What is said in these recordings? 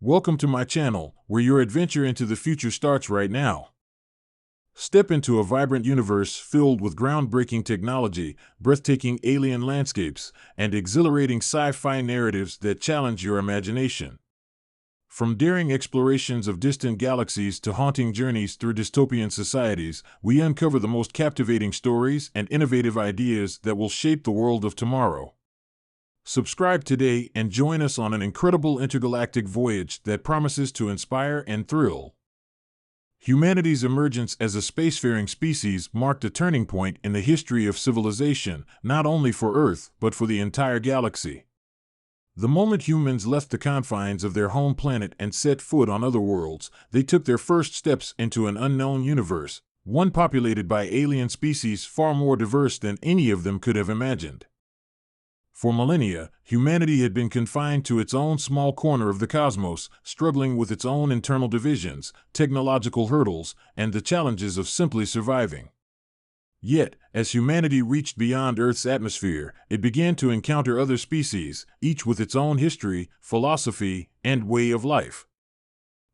Welcome to my channel, where your adventure into the future starts right now. Step into a vibrant universe filled with groundbreaking technology, breathtaking alien landscapes, and exhilarating sci-fi narratives that challenge your imagination. From daring explorations of distant galaxies to haunting journeys through dystopian societies, we uncover the most captivating stories and innovative ideas that will shape the world of tomorrow. Subscribe today and join us on an incredible intergalactic voyage that promises to inspire and thrill. Humanity's emergence as a spacefaring species marked a turning point in the history of civilization, not only for Earth, but for the entire galaxy. The moment humans left the confines of their home planet and set foot on other worlds, they took their first steps into an unknown universe, one populated by alien species far more diverse than any of them could have imagined. For millennia, humanity had been confined to its own small corner of the cosmos, struggling with its own internal divisions, technological hurdles, and the challenges of simply surviving. Yet, as humanity reached beyond Earth's atmosphere, it began to encounter other species, each with its own history, philosophy, and way of life.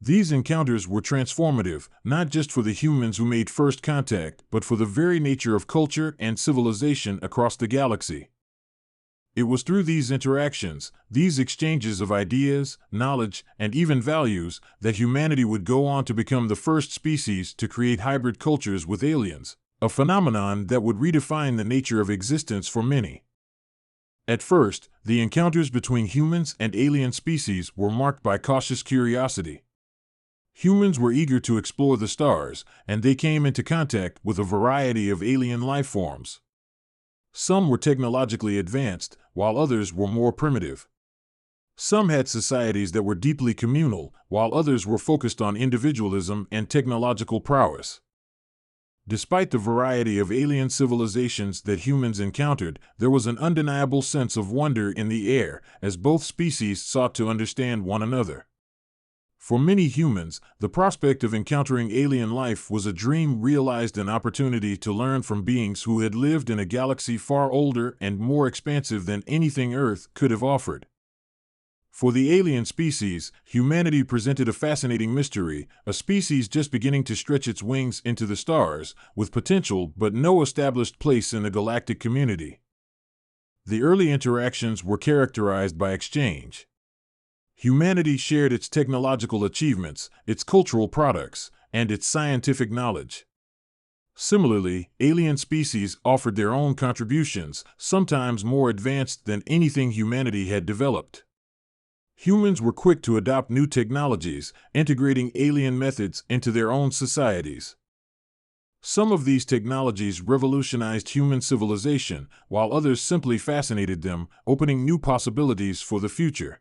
These encounters were transformative, not just for the humans who made first contact, but for the very nature of culture and civilization across the galaxy. It was through these interactions, these exchanges of ideas, knowledge, and even values, that humanity would go on to become the first species to create hybrid cultures with aliens, a phenomenon that would redefine the nature of existence for many. At first, the encounters between humans and alien species were marked by cautious curiosity. Humans were eager to explore the stars, and they came into contact with a variety of alien life forms. Some were technologically advanced, while others were more primitive. Some had societies that were deeply communal, while others were focused on individualism and technological prowess. Despite the variety of alien civilizations that humans encountered, there was an undeniable sense of wonder in the air, as both species sought to understand one another. For many humans, the prospect of encountering alien life was a dream realized, an opportunity to learn from beings who had lived in a galaxy far older and more expansive than anything Earth could have offered. For the alien species, humanity presented a fascinating mystery, a species just beginning to stretch its wings into the stars, with potential but no established place in the galactic community. The early interactions were characterized by exchange. Humanity shared its technological achievements, its cultural products, and its scientific knowledge. Similarly, alien species offered their own contributions, sometimes more advanced than anything humanity had developed. Humans were quick to adopt new technologies, integrating alien methods into their own societies. Some of these technologies revolutionized human civilization, while others simply fascinated them, opening new possibilities for the future.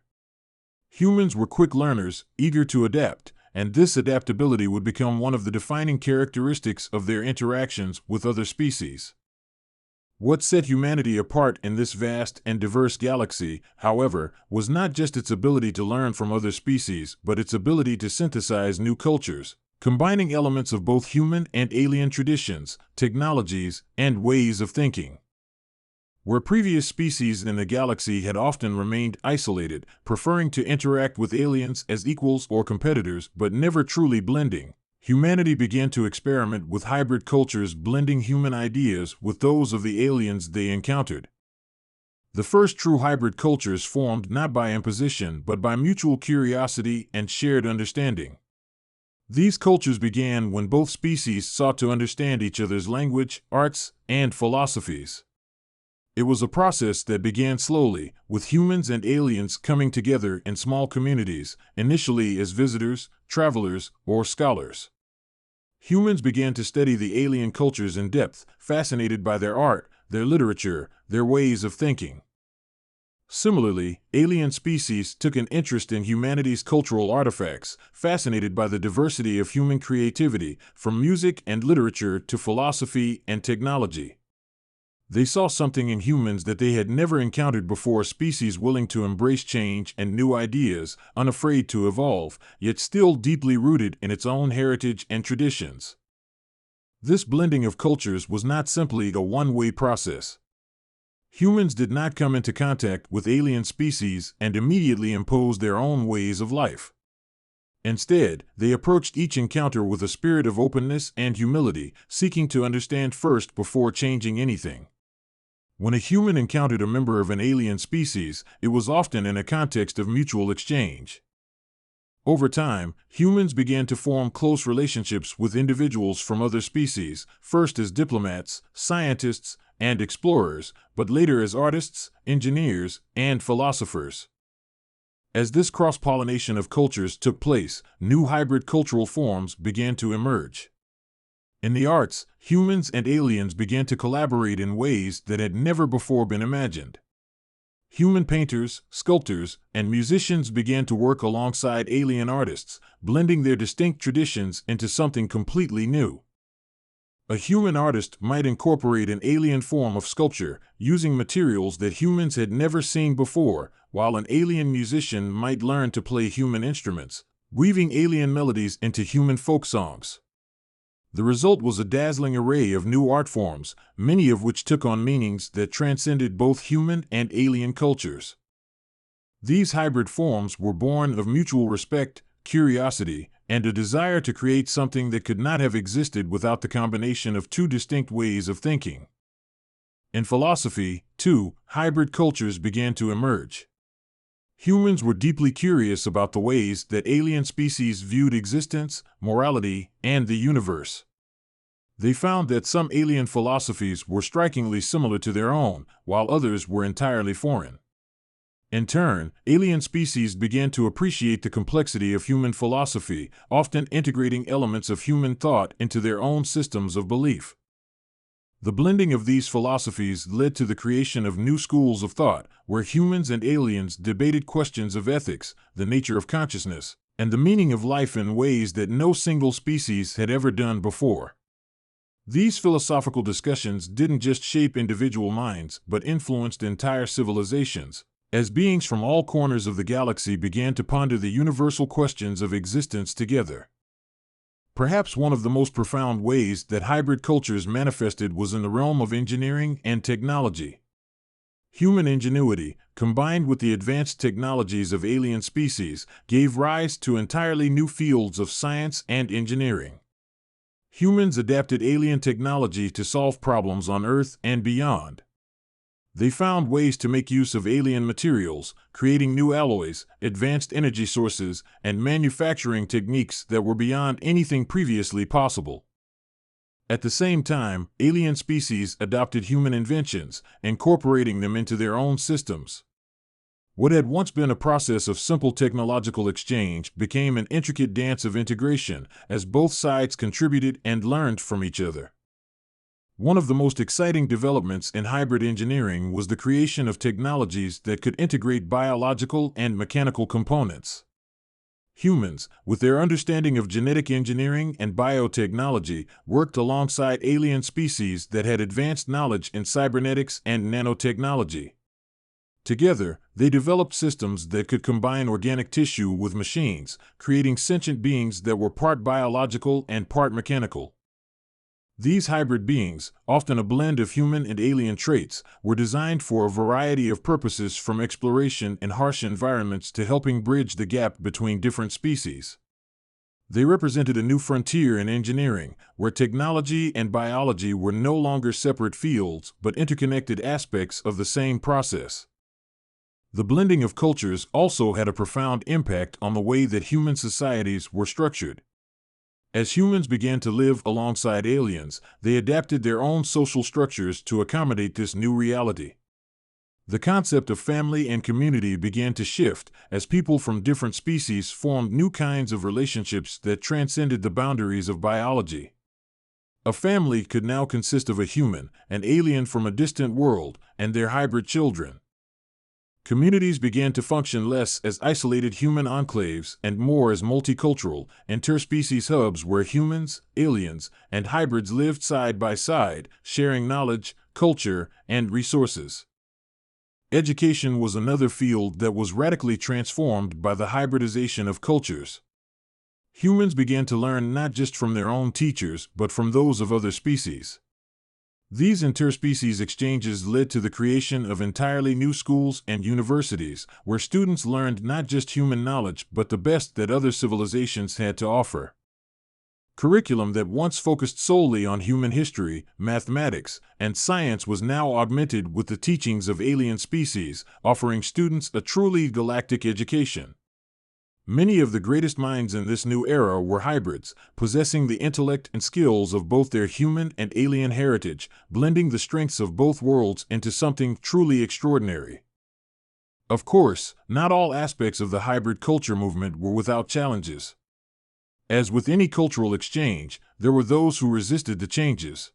Humans were quick learners, eager to adapt, and this adaptability would become one of the defining characteristics of their interactions with other species. What set humanity apart in this vast and diverse galaxy, however, was not just its ability to learn from other species, but its ability to synthesize new cultures, combining elements of both human and alien traditions, technologies, and ways of thinking. Where previous species in the galaxy had often remained isolated, preferring to interact with aliens as equals or competitors but never truly blending, humanity began to experiment with hybrid cultures, blending human ideas with those of the aliens they encountered. The first true hybrid cultures formed not by imposition but by mutual curiosity and shared understanding. These cultures began when both species sought to understand each other's language, arts, and philosophies. It was a process that began slowly, with humans and aliens coming together in small communities, initially as visitors, travelers, or scholars. Humans began to study the alien cultures in depth, fascinated by their art, their literature, their ways of thinking. Similarly, alien species took an interest in humanity's cultural artifacts, fascinated by the diversity of human creativity, from music and literature to philosophy and technology. They saw something in humans that they had never encountered before, a species willing to embrace change and new ideas, unafraid to evolve, yet still deeply rooted in its own heritage and traditions. This blending of cultures was not simply a one-way process. Humans did not come into contact with alien species and immediately impose their own ways of life. Instead, they approached each encounter with a spirit of openness and humility, seeking to understand first before changing anything. When a human encountered a member of an alien species, it was often in a context of mutual exchange. Over time, humans began to form close relationships with individuals from other species, first as diplomats, scientists, and explorers, but later as artists, engineers, and philosophers. As this cross-pollination of cultures took place, new hybrid cultural forms began to emerge. In the arts, humans and aliens began to collaborate in ways that had never before been imagined. Human painters, sculptors, and musicians began to work alongside alien artists, blending their distinct traditions into something completely new. A human artist might incorporate an alien form of sculpture, using materials that humans had never seen before, while an alien musician might learn to play human instruments, weaving alien melodies into human folk songs. The result was a dazzling array of new art forms, many of which took on meanings that transcended both human and alien cultures. These hybrid forms were born of mutual respect, curiosity, and a desire to create something that could not have existed without the combination of two distinct ways of thinking. In philosophy, too, hybrid cultures began to emerge. Humans were deeply curious about the ways that alien species viewed existence, morality, and the universe. They found that some alien philosophies were strikingly similar to their own, while others were entirely foreign. In turn, alien species began to appreciate the complexity of human philosophy, often integrating elements of human thought into their own systems of belief. The blending of these philosophies led to the creation of new schools of thought, where humans and aliens debated questions of ethics, the nature of consciousness, and the meaning of life in ways that no single species had ever done before. These philosophical discussions didn't just shape individual minds, but influenced entire civilizations, as beings from all corners of the galaxy began to ponder the universal questions of existence together. Perhaps one of the most profound ways that hybrid cultures manifested was in the realm of engineering and technology. Human ingenuity, combined with the advanced technologies of alien species, gave rise to entirely new fields of science and engineering. Humans adapted alien technology to solve problems on Earth and beyond. They found ways to make use of alien materials, creating new alloys, advanced energy sources, and manufacturing techniques that were beyond anything previously possible. At the same time, alien species adopted human inventions, incorporating them into their own systems. What had once been a process of simple technological exchange became an intricate dance of integration, as both sides contributed and learned from each other. One of the most exciting developments in hybrid engineering was the creation of technologies that could integrate biological and mechanical components. Humans, with their understanding of genetic engineering and biotechnology, worked alongside alien species that had advanced knowledge in cybernetics and nanotechnology. Together, they developed systems that could combine organic tissue with machines, creating sentient beings that were part biological and part mechanical. These hybrid beings, often a blend of human and alien traits, were designed for a variety of purposes, from exploration in harsh environments to helping bridge the gap between different species. They represented a new frontier in engineering, where technology and biology were no longer separate fields but interconnected aspects of the same process. The blending of cultures also had a profound impact on the way that human societies were structured. As humans began to live alongside aliens, they adapted their own social structures to accommodate this new reality. The concept of family and community began to shift, as people from different species formed new kinds of relationships that transcended the boundaries of biology. A family could now consist of a human, an alien from a distant world, and their hybrid children. Communities began to function less as isolated human enclaves and more as multicultural, interspecies hubs where humans, aliens, and hybrids lived side by side, sharing knowledge, culture, and resources. Education was another field that was radically transformed by the hybridization of cultures. Humans began to learn not just from their own teachers but from those of other species. These interspecies exchanges led to the creation of entirely new schools and universities, where students learned not just human knowledge but the best that other civilizations had to offer. Curriculum that once focused solely on human history, mathematics, and science was now augmented with the teachings of alien species, offering students a truly galactic education. Many of the greatest minds in this new era were hybrids, possessing the intellect and skills of both their human and alien heritage, blending the strengths of both worlds into something truly extraordinary. Of course, not all aspects of the hybrid culture movement were without challenges. As with any cultural exchange, there were those who resisted the changes.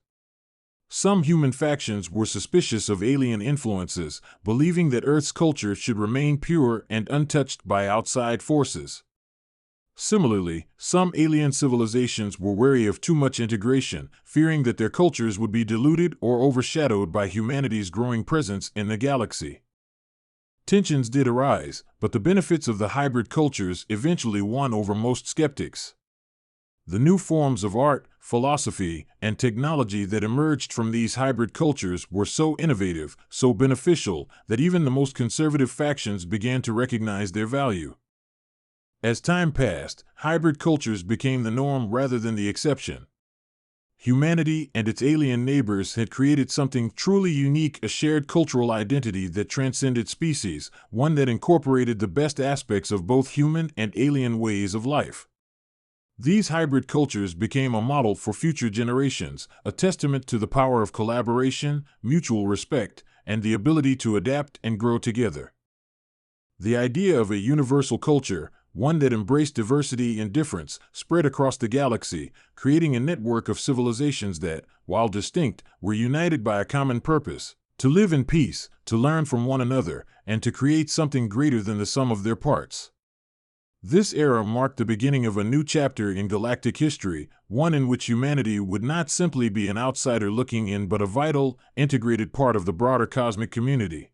Some human factions were suspicious of alien influences, believing that Earth's culture should remain pure and untouched by outside forces. Similarly, some alien civilizations were wary of too much integration, fearing that their cultures would be diluted or overshadowed by humanity's growing presence in the galaxy. Tensions did arise, but the benefits of the hybrid cultures eventually won over most skeptics. The new forms of art, philosophy, and technology that emerged from these hybrid cultures were so innovative, so beneficial, that even the most conservative factions began to recognize their value. As time passed, hybrid cultures became the norm rather than the exception. Humanity and its alien neighbors had created something truly unique, a shared cultural identity that transcended species, one that incorporated the best aspects of both human and alien ways of life. These hybrid cultures became a model for future generations, a testament to the power of collaboration, mutual respect, and the ability to adapt and grow together. The idea of a universal culture, one that embraced diversity and difference, spread across the galaxy, creating a network of civilizations that, while distinct, were united by a common purpose: to live in peace, to learn from one another, and to create something greater than the sum of their parts. This era marked the beginning of a new chapter in galactic history, one in which humanity would not simply be an outsider looking in but a vital, integrated part of the broader cosmic community.